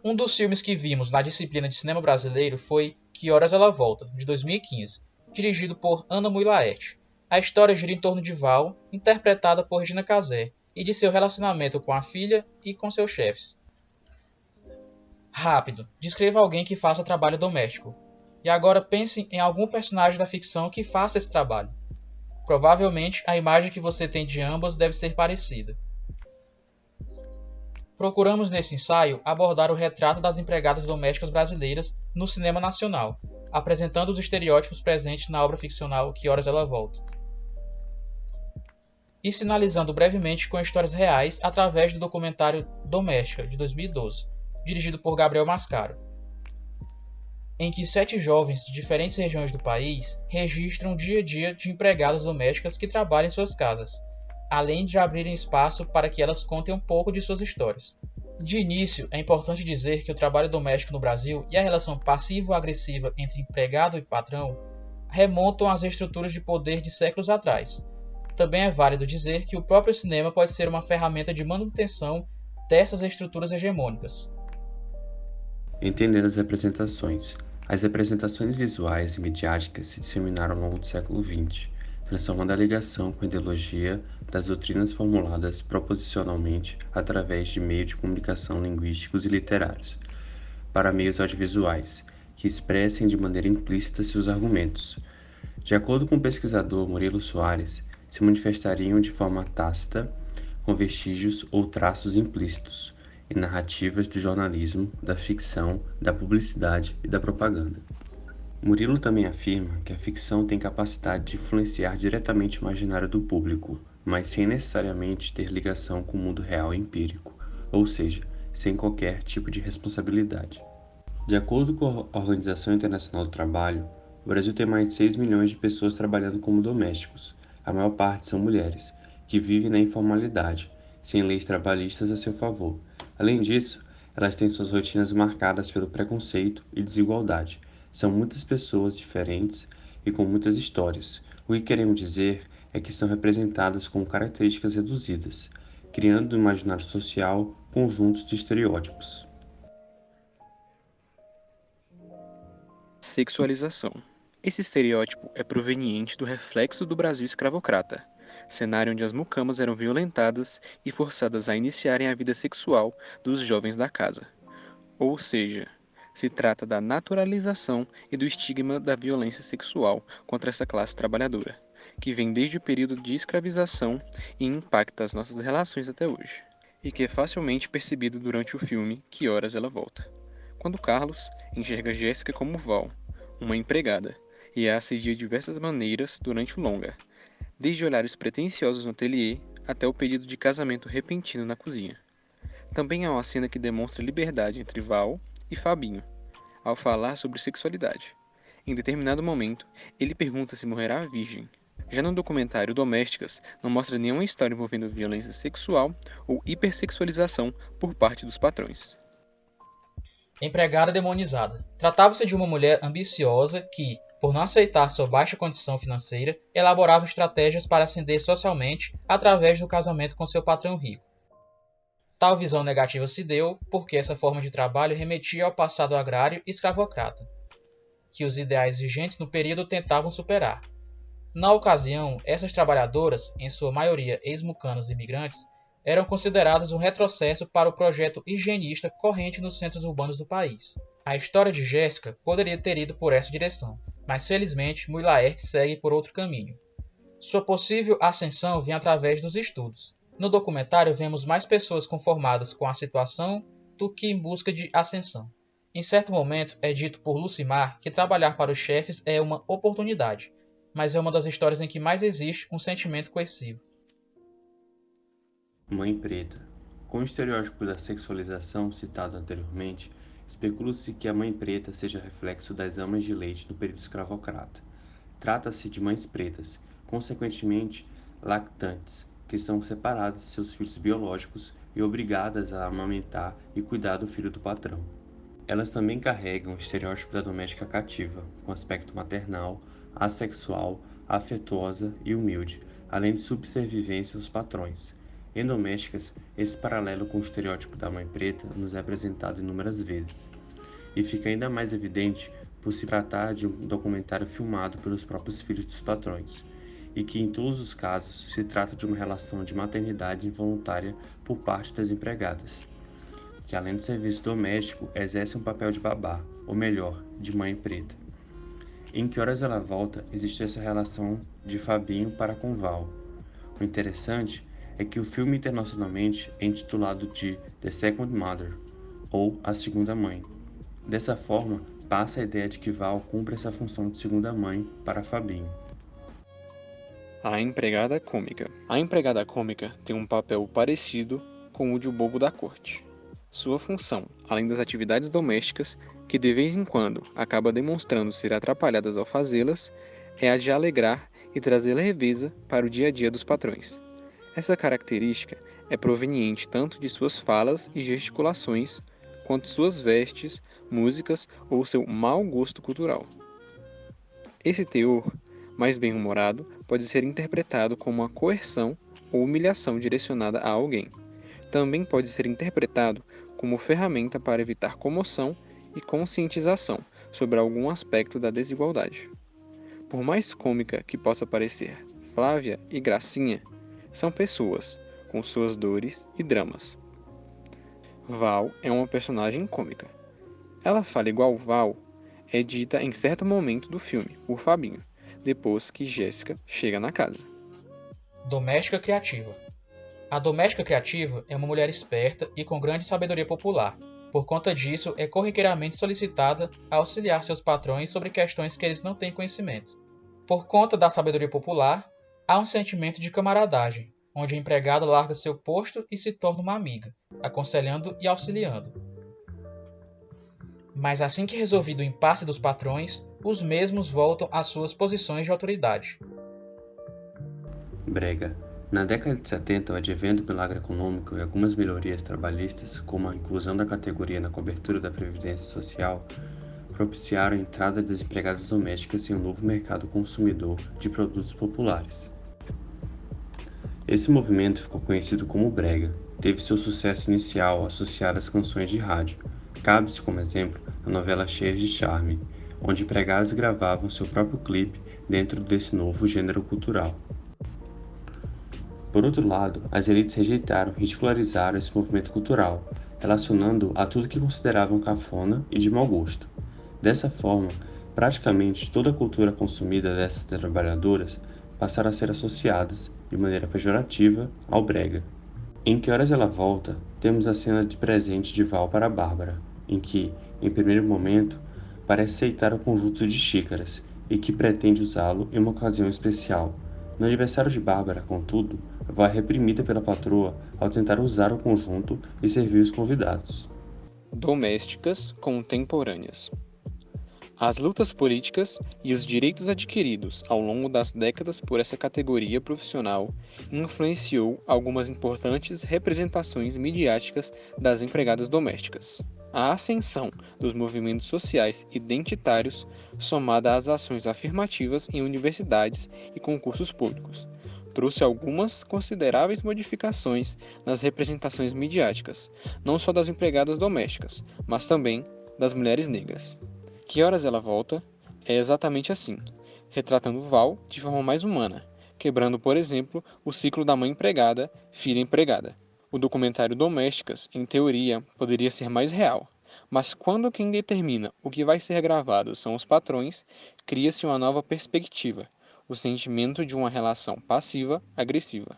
Um dos filmes que vimos na disciplina de cinema brasileiro foi Que Horas Ela Volta, de 2015, dirigido por Ana Mui Laerte. A história gira em torno de Val, interpretada por Regina Casé, e de seu relacionamento com a filha e com seus chefes. Rápido, descreva alguém que faça trabalho doméstico. E agora pense em algum personagem da ficção que faça esse trabalho. Provavelmente a imagem que você tem de ambas deve ser parecida. Procuramos nesse ensaio abordar o retrato das empregadas domésticas brasileiras no cinema nacional, apresentando os estereótipos presentes na obra ficcional Que Horas Ela Volta. E sinalizando brevemente com histórias reais através do documentário Doméstica, de 2012, dirigido por Gabriel Mascaro, em que 7 jovens de diferentes regiões do país registram o dia a dia de empregadas domésticas que trabalham em suas casas, além de abrirem espaço para que elas contem um pouco de suas histórias. De início, é importante dizer que o trabalho doméstico no Brasil e a relação passivo-agressiva entre empregado e patrão remontam às estruturas de poder de séculos atrás. Também é válido dizer que o próprio cinema pode ser uma ferramenta de manutenção dessas estruturas hegemônicas. Entendendo as representações. As representações visuais e midiáticas se disseminaram ao longo do século XX, transformando a ligação com a ideologia das doutrinas formuladas proposicionalmente através de meios de comunicação linguísticos e literários, para meios audiovisuais, que expressem de maneira implícita seus argumentos. De acordo com o pesquisador Murilo Soares, se manifestariam de forma tácita, com vestígios ou traços implícitos, em narrativas do jornalismo, da ficção, da publicidade e da propaganda. Murilo também afirma que a ficção tem capacidade de influenciar diretamente o imaginário do público, mas sem necessariamente ter ligação com o mundo real e empírico, ou seja, sem qualquer tipo de responsabilidade. De acordo com a Organização Internacional do Trabalho, o Brasil tem mais de 6 milhões de pessoas trabalhando como domésticos. A maior parte são mulheres, que vivem na informalidade, sem leis trabalhistas a seu favor. Além disso, elas têm suas rotinas marcadas pelo preconceito e desigualdade. São muitas pessoas diferentes e com muitas histórias. O que queremos dizer é que são representadas com características reduzidas, criando no imaginário social conjuntos de estereótipos. Sexualização. Esse estereótipo é proveniente do reflexo do Brasil escravocrata, cenário onde as mucamas eram violentadas e forçadas a iniciarem a vida sexual dos jovens da casa. Ou seja, se trata da naturalização e do estigma da violência sexual contra essa classe trabalhadora, que vem desde o período de escravização e impacta as nossas relações até hoje, e que é facilmente percebido durante o filme Que Horas Ela Volta, quando Carlos enxerga Jéssica como Val, uma empregada, e a assedia de diversas maneiras durante o longa, desde olhares pretensiosos no ateliê até o pedido de casamento repentino na cozinha. Também há uma cena que demonstra liberdade entre Val e Fabinho, ao falar sobre sexualidade. Em determinado momento, ele pergunta se morrerá virgem. Já no documentário Domésticas, não mostra nenhuma história envolvendo violência sexual ou hipersexualização por parte dos patrões. Empregada demonizada. Tratava-se de uma mulher ambiciosa que, por não aceitar sua baixa condição financeira, elaborava estratégias para ascender socialmente através do casamento com seu patrão rico. Tal visão negativa se deu porque essa forma de trabalho remetia ao passado agrário e escravocrata, que os ideais vigentes no período tentavam superar. Na ocasião, essas trabalhadoras, em sua maioria ex-mucanos e imigrantes, eram consideradas um retrocesso para o projeto higienista corrente nos centros urbanos do país. A história de Jéssica poderia ter ido por essa direção, mas felizmente Mui Laerte segue por outro caminho. Sua possível ascensão vem através dos estudos. No documentário vemos mais pessoas conformadas com a situação do que em busca de ascensão. Em certo momento é dito por Lucimar que trabalhar para os chefes é uma oportunidade, mas é uma das histórias em que mais existe um sentimento coercivo. Mãe preta. Com o estereótipo da sexualização citado anteriormente, especula-se que a mãe preta seja reflexo das amas de leite do período escravocrata. Trata-se de mães pretas, consequentemente lactantes, que são separadas de seus filhos biológicos e obrigadas a amamentar e cuidar do filho do patrão. Elas também carregam o estereótipo da doméstica cativa, com aspecto maternal, assexual, afetuosa e humilde, além de subservivência aos patrões. Em Domésticas, esse paralelo com o estereótipo da mãe preta nos é apresentado inúmeras vezes, e fica ainda mais evidente por se tratar de um documentário filmado pelos próprios filhos dos patrões, e que em todos os casos se trata de uma relação de maternidade involuntária por parte das empregadas, que além do serviço doméstico exercem um papel de babá, ou melhor, de mãe preta. Em Que Horas Ela Volta existe essa relação de Fabinho para com Val. O interessante é que o filme internacionalmente é intitulado de The Second Mother, ou A Segunda Mãe. Dessa forma, passa a ideia de que Val cumpre essa função de segunda mãe para Fabinho. A empregada cômica. A empregada cômica tem um papel parecido com o de o bobo da corte. Sua função, além das atividades domésticas, que de vez em quando acaba demonstrando ser atrapalhadas ao fazê-las, é a de alegrar e trazer leveza para o dia a dia dos patrões. Essa característica é proveniente tanto de suas falas e gesticulações, quanto suas vestes, músicas ou seu mau gosto cultural. Esse teor, mais bem-humorado, pode ser interpretado como uma coerção ou humilhação direcionada a alguém. Também pode ser interpretado como ferramenta para evitar comoção e conscientização sobre algum aspecto da desigualdade. Por mais cômica que possa parecer, Flávia e Gracinha são pessoas, com suas dores e dramas. Val é uma personagem cômica. Ela fala igual Val é dita em certo momento do filme, por Fabinho, depois que Jéssica chega na casa. Doméstica criativa. A doméstica criativa é uma mulher esperta e com grande sabedoria popular. Por conta disso, é corriqueiramente solicitada a auxiliar seus patrões sobre questões que eles não têm conhecimento. Por conta da sabedoria popular, há um sentimento de camaradagem, onde a empregada larga seu posto e se torna uma amiga, aconselhando e auxiliando. Mas assim que resolvido o impasse dos patrões, os mesmos voltam às suas posições de autoridade. Brega. Na década de 70, o advento do milagre econômico e algumas melhorias trabalhistas, como a inclusão da categoria na cobertura da Previdência Social, propiciaram a entrada das empregadas domésticas em um novo mercado consumidor de produtos populares. Esse movimento ficou conhecido como Brega. Teve seu sucesso inicial associado às canções de rádio. Cabe-se como exemplo a novela Cheias de Charme, onde empregadas gravavam seu próprio clipe dentro desse novo gênero cultural. Por outro lado, as elites rejeitaram e ridicularizaram esse movimento cultural, relacionando-o a tudo que consideravam cafona e de mau gosto. Dessa forma, praticamente toda a cultura consumida dessas trabalhadoras passaram a ser associadas, de maneira pejorativa, ao brega. Em Que Horas Ela Volta, temos a cena de presente de Val para Bárbara, em que, em primeiro momento, parece aceitar o conjunto de xícaras e que pretende usá-lo em uma ocasião especial. No aniversário de Bárbara, contudo, Val é reprimida pela patroa ao tentar usar o conjunto e servir os convidados. Domésticas contemporâneas. As lutas políticas e os direitos adquiridos ao longo das décadas por essa categoria profissional influenciou algumas importantes representações midiáticas das empregadas domésticas. A ascensão dos movimentos sociais identitários, somada às ações afirmativas em universidades e concursos públicos, trouxe algumas consideráveis modificações nas representações midiáticas, não só das empregadas domésticas, mas também das mulheres negras. Que Horas Ela Volta é exatamente assim, retratando Val de forma mais humana, quebrando, por exemplo, o ciclo da mãe empregada, filha empregada. O documentário Domésticas, em teoria, poderia ser mais real, mas quando quem determina o que vai ser gravado são os patrões, cria-se uma nova perspectiva, o sentimento de uma relação passiva-agressiva.